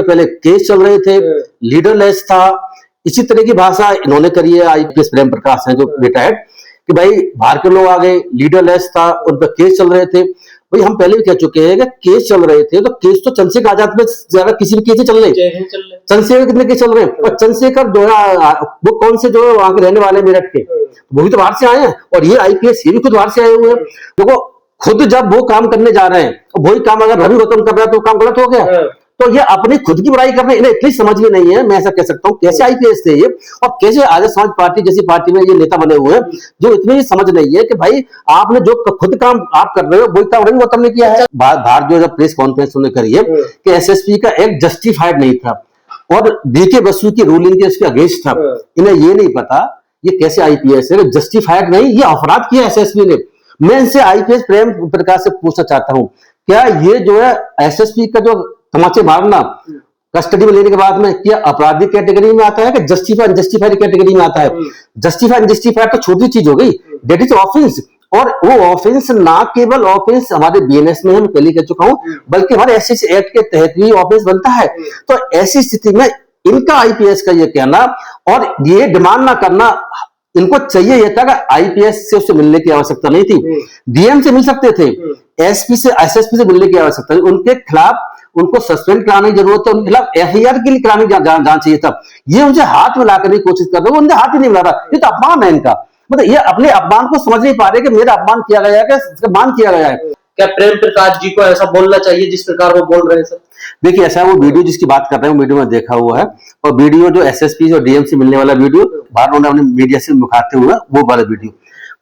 पहले केस चल रहे थे, लीडरलेस था। इसी तरह की भाषा इन्होंने करी है आईपीएस प्रेम प्रकाश हैं जो रिटायर्ड, कि भाई बाहर के लोग आ गए, लीडरलेस था, उन पर केस चल रहे थे। भाई हम पहले भी कह चुके हैं कि केस चल रहे थे तो केस तो चंद्रशेखर आजाद में ज्यादा किसी भी केस चल रहे, चंद्रशेखर कितने केस चल रहे हैं, और चंद्रशेखर जो है वो कौन से जो है वहां के रहने वाले मेरठ के, वो भी तो बाहर से आए हैं, और ये आईपीएस ये भी खुद बाहर से आए हुए हैं। देखो खुद जब वो काम करने जा रहे हैं, वही काम अगर रवि गौतम कर रहा है तो काम गलत हो गया। तो ये अपनी खुद की बुराई करने, इन्हें इतनी समझ में नहीं है, मैं ऐसा कह सकता हूँ। कैसे आईपीएस थे ये, और कैसे आजाद समाज पार्टी जैसी पार्टी में ये नेता बने हुए हैं, जो इतनी समझ नहीं है कि भाई आपने जो खुद काम आप कर रहे हो वही काम रवि गौतम ने किया है। बाहर जो प्रेस कॉन्फ्रेंस उन्होंने करी है कि एसएसपी का एक्ट जस्टिफाइड नहीं था और डीके बसु की रूलिंग के उसके अगेंस्ट था। इन्हें ये नहीं पता ये कैसे आईपीएस है, जस्टिफाइड नहीं, ये अपराध किया एसएसपी ने। मैं इनसे आईपीएस प्रेम प्रकाश से पूछना चाहता हूं, क्या ये जो है एसएसपी का जो तमाचे मारना कस्टडी में लेने के बाद में क्या आपराधिक कैटेगरी में आता है कि जस्टिफाइड अनजस्टिफाइड कैटेगरी में आता है? जस्टिफाइड अनजस्टिफाइड तो छोटी चीज हो गई, दैट इज ऑफेंस। और वो ऑफेंस ना केवल ऑफेंस हमारे बीएनएस में, मैं पहले कह चुका हूं, बल्कि हमारे एससी एक्ट के तहत भी ऑफेंस बनता है। तो ऐसी स्थिति में इनका आईपीएस का ये कहना और ये डिमांड ना करना, इनको चाहिए यह था कि आईपीएस से उससे मिलने की आवश्यकता नहीं थी, डीएम से मिल सकते थे, एसपी से एसएसपी से मिलने की आवश्यकता थी। उनके खिलाफ उनको सस्पेंड कराने की जरूरत है, उनके खिलाफ एफआईआर के लिए कराने जाना चाहिए था। ये उनसे हाथ मिलाकर की कोशिश कर रहे हैं, उनसे हाथ ही नहीं मिला रहा। ये तो अपमान है इनका, मतलब ये अपने अपमान को समझ नहीं पा रहे कि मेरा अपमान किया गया है, अपमान किया गया है। क्या प्रेम प्रकाश जी को ऐसा बोलना चाहिए जिस प्रकार वो बोल रहे हैं सर? देखिए ऐसा वो वीडियो जिसकी बात कर रहे हैं, वीडियो में देखा हुआ है, और वीडियो जो एसएसपी और डीएम से मिलने वाला वीडियो बाहर उन्होंने अपने मीडिया से मुखाते हुए वो वाला वीडियो,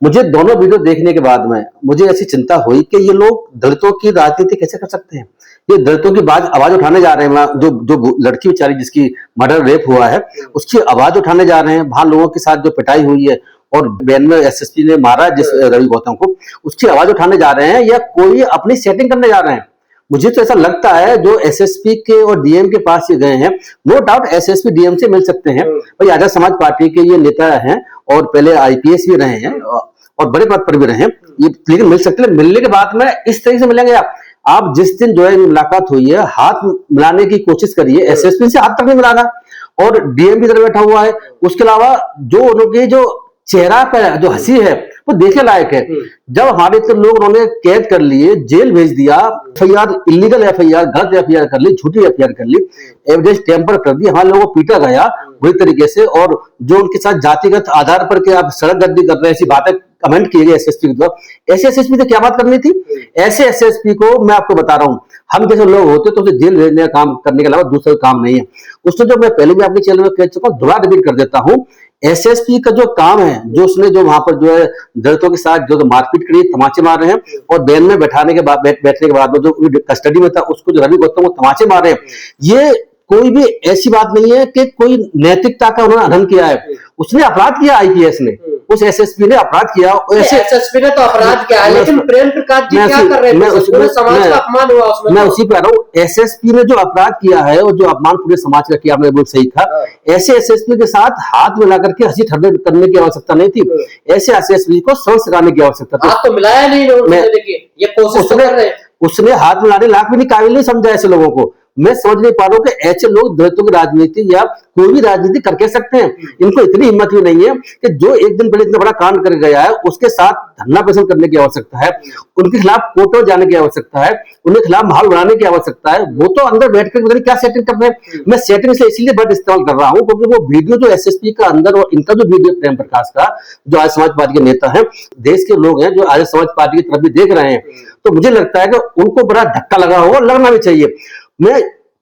मुझे दोनों वीडियो देखने के बाद में मुझे ऐसी चिंता हुई कि ये लोग दलितों की राजनीति कैसे कर सकते हैं। ये दलितों की आवाज उठाने जा रहे हैं, जो लड़की बेचारी जिसकी मर्डर रेप हुआ है उसकी आवाज उठाने जा रहे हैं, वहां लोगों के साथ जो पिटाई हुई है और बैन में एसएसपी ने मारा जिस रवि गौतम को, उसकी आवाज उठाने जा रहे हैं, या कोई अपनी सेटिंग करने जा रहे हैं। मुझे तो ऐसा लगता है जो एसएसपी के और डीएम के पास ये गए हैं, नो डाउट एसएसपी डीएम से मिल सकते हैं, भाई आजाद समाज पार्टी के ये नेता हैं और पहले आईपीएस भी रहे हैं और बड़े पद पर भी रहे हैं, ये लेकिन मिल सकते हैं। मिलने के बाद में इस तरीके से मिलेंगे आप जिस दिन जो है मुलाकात हुई है, हाथ मिलाने की कोशिश करिए, एसएसपी से हाथ तक नहीं मिलाना, और डीएम भी इधर बैठा हुआ है। उसके अलावा जो उनके जो चेहरा पर जो हंसी है वो देखे लायक है। जब हमारे तो लोग उन्होंने कैद कर लिए, जेल भेज दिया, एफआईआर इलीगल एफआईआर, गलत एफआईआर कर ली, झूठी एफआईआर कर ली, एविडेंस टेम्पर कर दी, हमारे लोगों को पीटा गया बुरी तरीके से, और जो उनके साथ जातिगत आधार पर के आप सड़क गर्दी कर रहे हैं ऐसी बातें कमेंट किए गए एसएसपी के द्वारा। ऐसे एसएसपी से क्या बात करनी थी? ऐसे एसएसपी को मैं आपको बता रहा हूं, हम जैसे लोग होते तो उसे जेल भेजने का काम करने के अलावा दूसरा काम नहीं है। उसने जो मैं पहले भी आपके चैनल में कह चुका हूं, दोबारा रिपीट कर देता हूं, एसएसपी का जो काम है, जो उसने जो वहां पर जो है दलितों के साथ जो मारपीट करी, तमाचे मार रहे हैं, और बैन में बैठने के बाद में जो कस्टडी में था उसको जो रवि गौतम को तमाचे मार रहे हैं, ये कोई भी ऐसी बात नहीं है कि कोई नैतिकता का उन्होंने हनन किया है। उसने अपराध किया, आईपीएस ने, उस एसएसपी ने अपराध किया। एसएसपी ने तो अपराध किया है, लेकिन प्रेम प्रकाश जी क्या कर रहे हैं? पूरे समाज का अपमान हुआ उसमें। मैं उसी पे आ रहा हूँ, एसएसपी ने जो अपराध किया है और जो अपमान पूरे समाज का किया, आपने बिल्कुल सही कहा। ऐसे एसएसपी के साथ हाथ मिला करके हंसी ठट्ठा करने की आवश्यकता नहीं थी, ऐसे एसएसपी को सबक सिखाने की आवश्यकता थी। हाथ तो मिलाया नहीं उन्होंने, देखिए ये कोशिश कर रहे हैं। उसने हाथ मिलाने लाख भी नहीं, काबिल नहीं समझा ऐसे लोगों को। मैं समझ नहीं पा रहा हूं कि ऐसे लोग दलितों की राजनीति या कोई भी राजनीति करके सकते हैं। इनको इतनी हिम्मत भी नहीं है कि जो एक दिन पहले इतना बड़ा कांड कर गया है उसके साथ धरना प्रदर्शन करने की आवश्यकता है, उनके खिलाफ कोर्ट में जाने की आवश्यकता है, उनके खिलाफ माहौल बनाने की आवश्यकता है। वो तो अंदर बैठ कर पता नहीं क्या सेटिंग कर रहे हैं। मैं सेटिंग से इसीलिए वर्ड इस्तेमाल कर रहा हूँ क्योंकि वो वीडियो जो एसएसपी का अंदर और इनका जो वीडियो प्रेम प्रकाश का, जो आजाद समाज पार्टी के नेता है, देश के लोग हैं जो आजाद समाज पार्टी की तरफ भी देख रहे हैं, तो मुझे लगता है कि उनको बड़ा धक्का लगा होगा, लगना भी चाहिए। मैं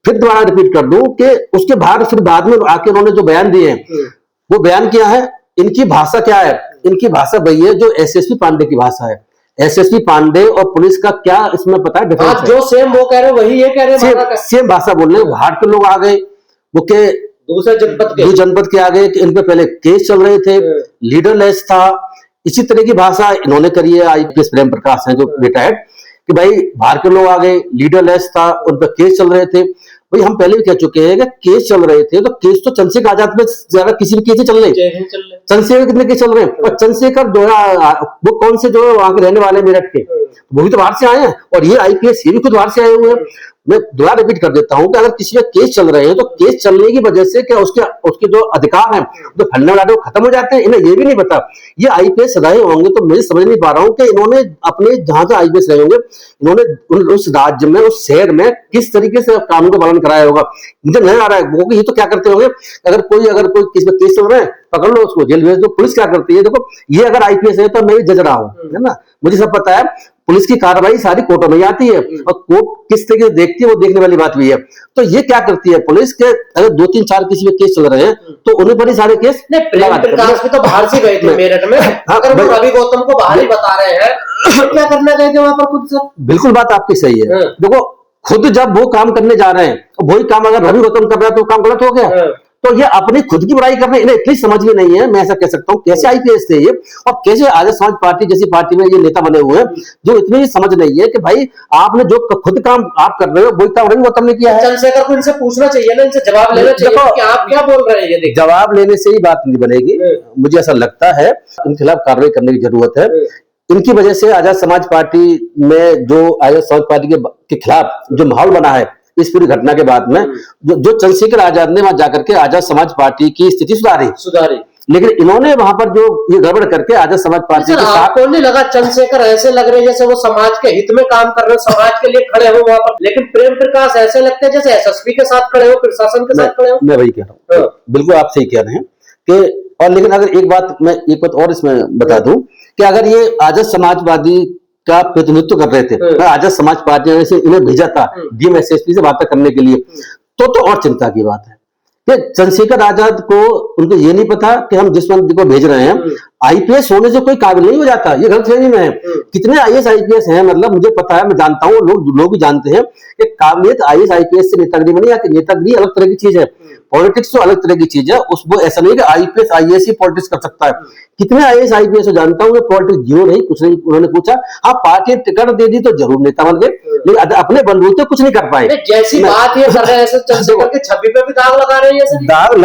फिर दोबारा रिपीट कर दूं कि उसके बाद में आके उन्होंने जो बयान दिए हैं, वो बयान क्या है, इनकी भाषा क्या है? इनकी भाषा वही है जो एसएसपी पांडे की भाषा है। एसएसपी पांडे और पुलिस का क्या इसमें पता है डिफरेंस है? जो सेम वो कह रहे हैं वही ये कह रहे हैं, सेम भाषा बोल रहे हैं। बाहर के लोग आ गए, वो के दूसरे जनपद के आ गए, इन पे पहले केस चल रहे थे, लीडरलेस था। इसी तरह की भाषा इन्होंने करी है आईपीएस प्रेम प्रकाश हैं जो रिटायर्ड, कि भाई बाहर के लोग आ गए, लीडरलेस था, उन पर केस चल रहे थे। भाई हम पहले भी कह चुके हैं कि केस चल रहे थे तो केस तो चंद्रशेखर आजाद में ज्यादा किसी भी केस चल रहे, चंद्रशेखर कितने केस चल रहे हैं, और चंद्रशेखर जो है वो कौन से जो है वहां के रहने वाले मेरठ के, वो भी तो बाहर से आए हैं, और ये आईपीएस ये भी खुद बाहर से आए हुए हैं। मैं दोबारा रिपीट कर देता हूं कि अगर किसी पे केस चल रहे हैं तो केस चलने की वजह से क्या उसके जो अधिकार हैं, जो फंडामेंटल वो खत्म हो जाते हैं। इन्हें ये भी नहीं पता ये आईपीएस रहे होंगे, तो मैं समझ नहीं पा रहा हूं कि इन्होंने अपने जहां से आईपीएस रहे होंगे, इन्होंने उस राज्य में, उस शहर में किस तरीके से कानून का पालन कराया होगा। मुझे नहीं आ रहा है वो कि ये तो क्या करते होंगे, अगर कोई किसी पे केस चल रहा है, पकड़ लो उसको, जेल भेज दो। पुलिस क्या करती है, देखो ये अगर आईपीएस है तो मैं भी जज रहा हूं, है ना, मुझे सब पता है। पुलिस की कार्रवाई सारी कोर्टों में आती है और कोर्ट किस तरीके से देखती है वो देखने वाली बात भी है। तो ये क्या करती है पुलिस के, अगर 2-3-4 किसी में केस चल रहे हैं तो उन्हें पर ही सारे केस प्रेम प्रकाश भी तो बाहर से गए थे मेरठ में, अगर वो रवि गौतम को बाहर ही बता रहे हैं तो क्या करना गए थे वहां पर खुद से? बिल्कुल बात आपकी सही है। देखो खुद जब वो काम करने जा रहे हैं, वही काम अगर रवि गौतम कर रहा है तो काम गलत हो गया। तो ये अपनी खुद की बुराई कर रहे हैं, इन्हें इतनी समझ में नहीं है, मैं ऐसा कह सकता हूँ। कैसे आईपीएस थे ये, और कैसे आजाद समाज पार्टी जैसी पार्टी में ये नेता बने हुए हैं, जो इतनी समझ नहीं है कि भाई आपने जो खुद काम आप कर रहे हो वही काम रवि गौतम ने किया है। चंद्रशेखर को इनसे पूछना चाहिए ना, इनसे जवाब लेना चाहिए कि आप क्या बोल रहे हैं। ये जवाब लेने से ही बात नहीं बनेगी, मुझे ऐसा लगता है इनके खिलाफ कार्रवाई करने की जरूरत है। इनकी वजह से आजाद समाज पार्टी में जो आजाद समाज पार्टी के खिलाफ जो माहौल बना है इस पूरी घटना के बाद में, जो चंद्रशेखर आजाद ने वहां जाकर के आजाद समाज पार्टी की स्थिति सुधारी, लेकिन इन्होंने वहां पर जो ये गड़बड़ करके आजाद समाज पार्टी के साथ, आपको नहीं लगा चंद्रशेखर ऐसे लग रहे जैसे वो समाज के हित में काम कर रहे हो, समाज के लिए खड़े हो वहां पर, लेकिन प्रेम प्रकाश ऐसे लगते हैं जैसे एसएसपी के साथ खड़े हो, प्रशासन के साथ खड़े हो। मैं वही कह रहा हूँ, बिल्कुल आप सही कह रहे हैं कि, और लेकिन अगर एक बात और इसमें बता दूं कि अगर ये आजाद समाजवादी का प्रतिनिधित्व कर रहे थे, आजाद समाज पार्टी ने इन्हें भेजा था डीएम एसएसपी से बातें करने के लिए, तो और चिंता की बात है कि चंद्रशेखर आजाद को, उनको ये नहीं पता कि हम जिस मंत्री को भेज रहे हैं आईपीएस होने से कोई काबिल नहीं हो जाता। ये गलतफहमी में है। कितने आईएएस आईपीएस हैं, मतलब मुझे पता है, मैं जानता हूँ, लोग भी जानते हैं कि काबिलियत आईएएस आईपीएस से नेतागिरी में नहीं आती। नेतागिरी अलग तरह की चीज है, पॉलिटिक्स तो अलग तरह की चीज है। वो ऐसा नहीं कि आईपीएस आईएएस ही पॉलिटिक्स कर सकता है। कितने आईएएस आईपीएस जानता हूँ, पॉलिटिक्स जीरो नहीं, कुछ नहीं। उन्होंने पूछा, हाँ पार्टी टिकट दे दी तो जरूर नेता बन गए, लेकिन अपने बलबूते कुछ नहीं कर पाए। जैसी बात ये कर रहे हैं, चंद्रशेखर के छवि पे भी दाग लगा रहे हैं। दाग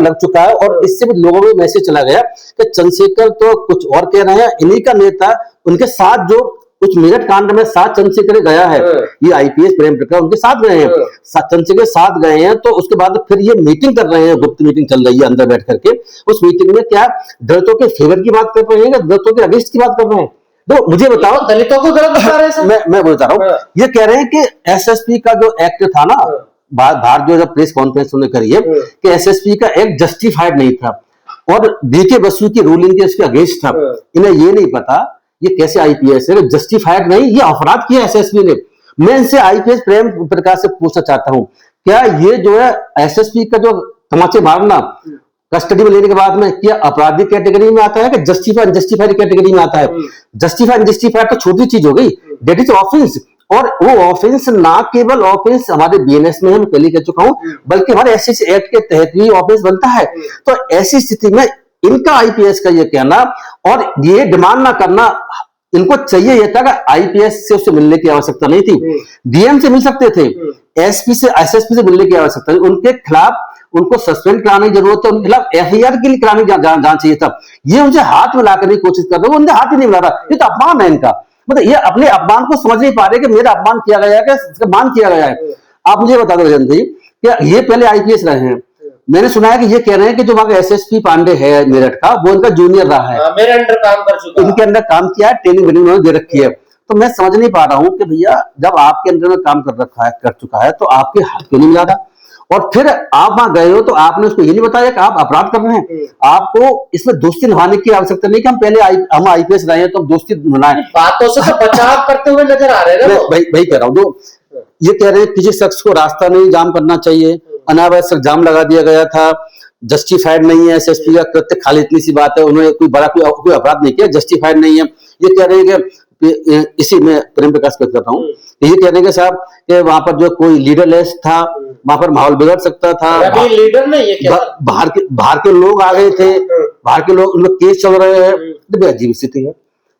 लग चुका है और इससे भी लोगों में मैसेज चला गया कि चंद्रशेखर तो कुछ और कह रहे हैं, इन्हीं का नेता उनके साथ जो कुछ मेरठ कांड में साथ चंद्रशेखर गया है, ये आईपीएस प्रेम प्रकाश उनके साथ गए हैं, चंद्रशेखर साथ गए हैं। तो उसके बाद फिर ये मीटिंग कर रहे हैं, गुप्त मीटिंग चल रही है अंदर बैठ करके। उस मीटिंग में क्या दलितों के फेवर की बात कर रहे हैं, दलितों के अगेंस्ट की बात कर रहे हैं? तो मुझे बताओ, दलितों को गलत बता रहे हैं। मैं बता रहा हूँ, ये कह रहे हैं कि एसएसपी का जो एक्ट था ना, बाहर जो जब प्रेस कॉन्फ्रेंस उन्होंने करी है कि एसएसपी का एक्ट जस्टिफाइड नहीं था और डीके बसु की रूलिंग के उसके अगेंस्ट था। इन्हें ये नहीं पता ये कैसे आईपीएस है, जस्टिफाइड नहीं, ये अपराध किया एसएसपी ने। मैं इनसे आईपीएस प्रेम प्रकाश से पूछना चाहता हूं, क्या ये जो है एसएसपी का जो तमाचे मारना कस्टडी में लेने के बाद में, क्या अपराधी कैटेगरी में आता है कि जस्टिफाइड कैटेगरी में आता है? जस्टिफाइड तो छोटी चीज हो गई, दैट इज ऑफेंस। और वो ऑफेंस ना केवल ऑफेंस हमारे बीएनएस में है, मैं पहले कह चुका हूं, बल्कि हमारे एससी एक्ट के तहत भी ऑफेंस बनता है। तो ऐसी स्थिति में इनका आईपीएस का ये कहना और ये डिमांड ना करना, इनको चाहिए ये था कि आईपीएस से उससे मिलने की आवश्यकता नहीं थी, डीएम से मिल सकते थे, एसपी से एसएसपी से मिलने की आवश्यकता नहीं। उनके खिलाफ उनको सस्पेंड कराने की जरूरत है, उनके खिलाफ एफआईआर के लिए कराने जाना चाहिए था। ये उनसे हाथ मिलाकर की कोशिश कर रहे, उनसे हाथ ही नहीं मिला रहा। ये तो अपमान है इनका, मतलब ये अपने अपमान को समझ नहीं पा रहे कि मेरा अपमान किया गया है, क्या मान किया गया है। आप मुझे बता दो राजेंद्र जी, क्या ये पहले आईपीएस रहे हैं? मैंने सुना है कि ये कह रहे हैं कि जो वहां का एसएसपी पांडे है मेरठ का, वो इनका जूनियर रहा है, मेरे अंडर काम कर चुका है, इनके अंदर काम किया है, ट्रेनिंग उन्होंने दे रखी है। तो मैं समझ नहीं पा रहा हूं कि भैया जब आपके अंदर में काम कर चुका है तो आपके हाथ क्यों नहीं मिला था? और फिर आप वहां गए हो तो आपने उसको ये नहीं बताया कि आप अपराध कर रहे हैं। आपको इसमें दोस्ती निभाने की आवश्यकता नहीं कि हम पहले हम आईपीएस रहे हैं तो हम दोस्ती बनाए। बातों से तो बचाव करते हुए नजर आ रहे हैं। भाई कह रहा हूँ, जो ये कह रहे हैं किसी शख्स को रास्ता नहीं जाम करना चाहिए, अनावश्यक जाम लगा दिया गया था, जस्टिफाइड नहीं है एसएसपी का कृत्य, खाली इतनी सी बात है, उन्होंने कोई बड़ा कोई अपराध नहीं किया, जस्टिफाइड नहीं है। ये कह रहे हैं कि इसी में प्रेम प्रकाश कर रहा हूँ, ये कह रहे हैं कि साहब कि वहां पर जो कोई लीडरलेस था, वहां पर माहौल बिगड़ सकता था, लीडर नहीं है क्या? बाहर के लोग आ गए थे, बाहर के लोग, उनमें केस चल रहे हैं, तो अजीब स्थिति है।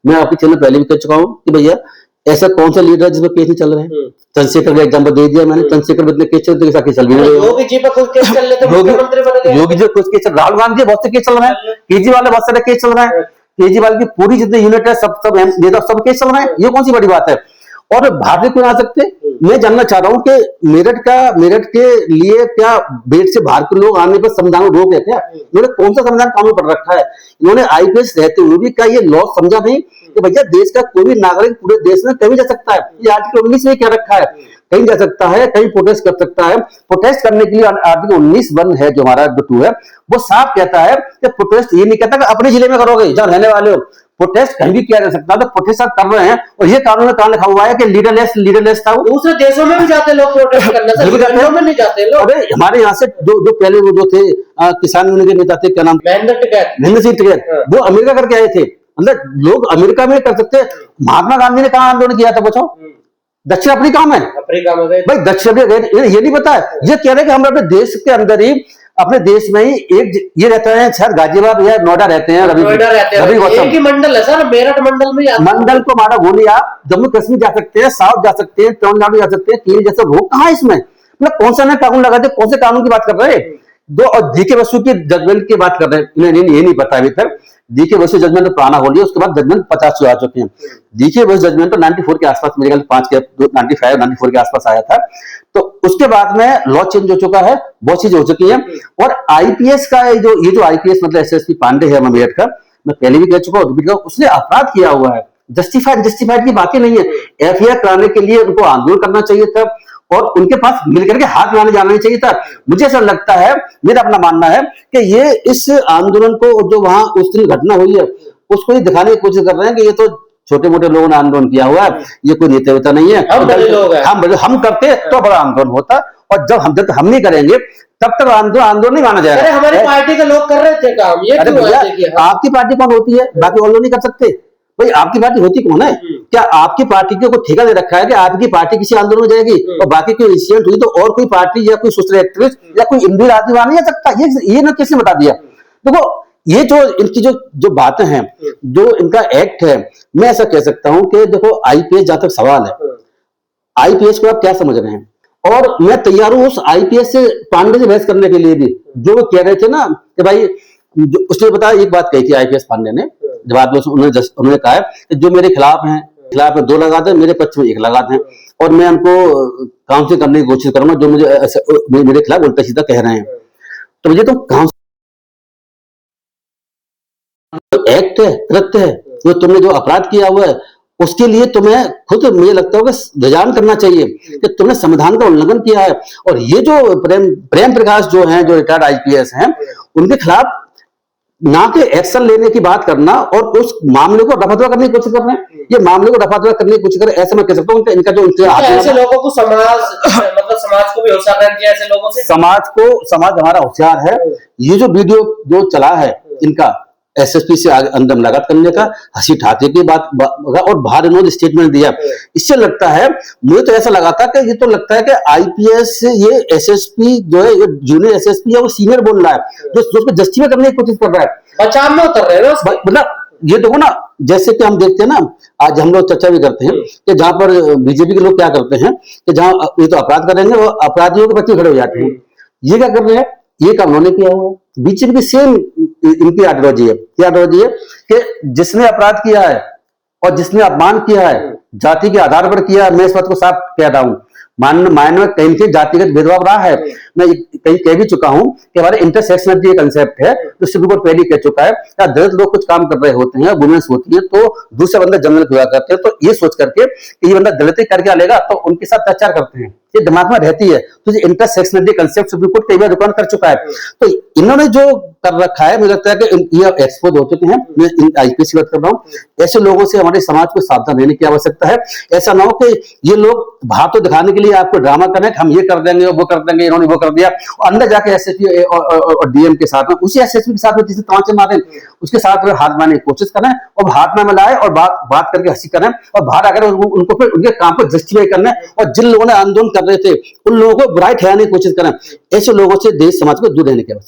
मैं आपके चैनल पहले भी कह चुका हूँ कि भैया ऐसा कौन सा लीडर जिसमें केस नहीं चल रहे हैं? चंद्रशेखर का एग्जाम्पल दे दिया मैंने, चंद्रशेखर में इतने केस चलते चल भी नहीं, योगी जी पे कुछ केस चल रहे थे, मुख्यमंत्री बन गए, योगी जी कुछ केस, राहुल गांधी बहुत से केस चल रहे हैं, केजरीवाल बहुत सारे केस चल रहे हैं, केजरीवाल की पूरी जितनी यूनिट है सब नेता सब केस चल रहे हैं, ये कौन सी बड़ी बात है? और भारतीय क्यों आ सकते? मैं जानना चाह रहा हूँ कि मेरठ के लिए क्या बेट से बाहर के लोग आने पर संविधान में रोक है क्या? इन्होंने कौन सा संविधान कानून पढ़ रखा है? इन्होंने आईपीएस रहते हुए भी क्या ये लॉ समझा नहीं कि भैया देश का कोई भी नागरिक पूरे देश में कहीं जा सकता है? ये आर्टिकल 19 में क्या रखा है, कहीं जा सकता है, कहीं प्रोटेस्ट कर सकता है। प्रोटेस्ट करने के लिए आर्टिकल 19(1) है जो हमारा जो 2 है, वो साफ कहता है कि प्रोटेस्ट ये नहीं कहता कि अपने जिले में करोगे जहां रहने वाले हो, प्रोटेस्ट कहीं भी किया जा सकता है। तो प्रोटेस्ट कर रहे हैं और ये कानून में कहां लिखा हुआ है कि लीडरलेस था वो? दूसरे देशों में भी जाते लोग प्रोटेस्ट करने, से में नहीं जाते लोग। अरे हमारे यहाँ से जो पहले वो जो थे किसान यूनियन के नेता थे, क्या नाम, महेंद्र सिंह टिकैत, वो अमेरिका करके आए थे। मतलब लोग अमेरिका में कर सकते हैं। महात्मा गांधी ने कहा आंदोलन किया था पूछो? दक्षिण अफ्रीका में। भाई दक्षिण अफ्रीका गए, ये नहीं पता है? ये कह रहे हैं कि हम अपने देश के अंदर ही, अपने देश में ही एक ये रहता है, शायद गाजियाबाद या नोएडा रहते हैं, रवि गौतम, एक ही मंडल है सर, मेरठ मंडल में। मंडल को मारा गोली, आप जम्मू कश्मीर जा सकते हैं, साउथ जा सकते हैं, तमिलनाडु जा सकते हैं, केरल जैसे रोक कहाँ है इसमें? मतलब कौन सा नया कानून लगाते, कौन से कानून की बात कर रहे हैं? दो और डीके बसु की जजमेंट की बात कर रहे हैं, ये नहीं पता अभी तक। डीके बसु जजमेंट तो पुराना हो लिया, उसके बाद जजमेंट 50 आ चुके हैं। डीके बसु जजमेंट तो 94 के आसपास, मेरे ख्याल 95-94 के आसपास आया था। तो उसके बाद में लॉ चेंज हो चुका है, बहुत चीजें हो चुकी हैं। और आईपीएस का ये जो आईपीएस मतलब एसएसपी पांडे है मेरठ का, मैं पहले भी कह चुका हूं, उसने अपराध किया हुआ है। जस्टिफाइड की बातें नहीं है। एफआईआर कराने के लिए उनको आंदोलन करना चाहिए था और उनके पास मिलकर के हाथ मिलाने जाना चाहिए था। मुझे ऐसा लगता है, मेरा अपना मानना है कि ये इस आंदोलन को, जो वहां उस दिन घटना हुई है, उसको ये दिखाने की कोशिश कर रहे हैं कि ये तो छोटे मोटे लोगों ने आंदोलन किया हुआ है, ये कोई नेता नहीं है, हम करते तो बड़ा आंदोलन होता। और जब हम नहीं करेंगे तब तक आंदोलन नहीं माना जाएगा। हमारी पार्टी के लोग कर रहे थे काम, ये आपकी पार्टी कौन होती है? बाकी और लोग नहीं कर सकते? भाई आपकी पार्टी होती कौन है? क्या आपकी पार्टी को कोई ठेका दे रखा है कि आपकी पार्टी किसी आंदोलन में जाएगी और बाकी कोई इंसिडेंट हुई तो और कोई पार्टी या कोई सोशल एक्टिविस्ट या कोई इंडियन आदमी वहां नहीं जा सकता? ये ना किसने बता दिया? देखो ये जो इनकी जो बातें हैं, जो इनका एक्ट है, मैं ऐसा कह सकता हूं कि देखो आईपीएस जहां तक सवाल है, आईपीएस को आप क्या समझ रहे हैं? और मैं तैयार हूं उस आईपीएस से, पांडे से बहस करने के लिए भी, जो वो कह रहे थे ना कि भाई, उसने बताया, एक बात कही थी आईपीएस पांडे ने, जब बाद में उन्होंने कहा है कि जो मेरे खिलाफ में 2 लगाते हैं, मेरे पक्ष में 1 लगाते हैं, और मैं उनको काउंसिल करने की कोशिश करूंगा जो मुझे मेरे खिलाफ उल्टा सीधा कह रहे हैं। तो मुझे तो काउंसिल एक्ट है, कृत्य है, जो तुमने जो अपराध किया हुआ है उसके लिए तुम्हें खुद, मुझे लगता है कि विचार करना चाहिए कि तुमने संविधान का उल्लंघन किया है। और ये जो प्रेम प्रकाश जो हैं, जो रिटायर्ड आईपीएस हैं, उनके खिलाफ ना कि एक्शन लेने की बात करना और उस मामले को रफादफा करने की कोशिश कर रहे हैं। ये मामले को रफादफा करने की कोशिश कर रहे हैं, ऐसा मैं कह सकता हूँ। इनका जो ऐसे लोगों को समाज को भी होशियार रहना चाहिए। ऐसे लोगों से समाज हमारा होशियार है। ये जो वीडियो जो चला है इनका एसएसपी से अंदर मुलाकात करने का, हंसी ठाके की बात, और बाहर इन्होंने स्टेटमेंट दिया, इससे लगता है, मुझे तो ऐसा लगा था कि ये तो लगता है कि आईपीएस ये एसएसपी जो है, ये जूनियर एसएसपी है, वो सीनियर बोल रहा है, जो उसको जस्टिफाई करने की कोशिश कर रहा है, बचाव में उतर रहे हैं। मतलब ये देखो ना, जैसे कि हम देखते हैं ना, आज हम लोग चर्चा भी करते हैं कि जहां पर बीजेपी के लोग क्या करते हैं कि जहां ये तो अपराध करेंगे, वो अपराधियों के बच्चे खड़े हो जाते हैं। ये क्या कर रहे हैं? ये काम उन्होंने किया हुआ है। बीजेपी की सेम इनकी आइडियोलॉजी है। क्या आइडियोलॉजी है कि जिसने अपराध किया है और जिसने अपमान किया है, जाति के आधार पर किया है, मैं इस बात को साफ कह रहा हूं, मानव कहीं से जातिगत भेदभाव रहा है। मैं कहीं कह भी चुका हूं कि हमारे इंटरसेक्शनलिटी कंसेप्ट है, तो सुप्रीम कोर्ट पहले कह चुका है कि दलित लोग कुछ काम कर रहे होते हैं, वुमेन्स होती है, तो दूसरा बंदा जनरल हुआ करते हैं, तो ये सोच करके कि ये बंदा दलित करके लेगा तो उनके साथ अत्याचार करते हैं, ये दिमाग में रहती है। तो इंटरसेक्शनलिटी कंसेप्ट सुप्रीम कोर्ट कई बार रिकॉर्ड कर चुका है। तो इन्होंने जो कर रखा है, मुझे लगता है कि ये एक्सपोज हो चुके हैं। मैं आईपीएस की बात कर रहा हूँ। ऐसे लोगों से हमारे समाज को सावधान रहने की आवश्यकता है। ऐसा ना हो कि ये लोग बाहर तो दिखाने के लिए आपको ड्रामा करें, हम ये कर देंगे, वो कर देंगे, इन्होंने वो कर दिया, और अंदर जाके एसएसपी और डीएम के साथ में, उसी एसएसपी के साथ में जिसे तमाचे मारे, उसके साथ में हाथ मारने की कोशिश करें और हाथ ना मिलाए और बात करके हंसी करें, और बाहर आकर उनको फिर उनके काम को जस्टिफाई करना, और जिन लोगों ने आंदोलन कर रहे थे उन लोगों को बुराई ठहराने की कोशिश करें। ऐसे लोगों से देश समाज को दूर रहने की आवश्यकता है।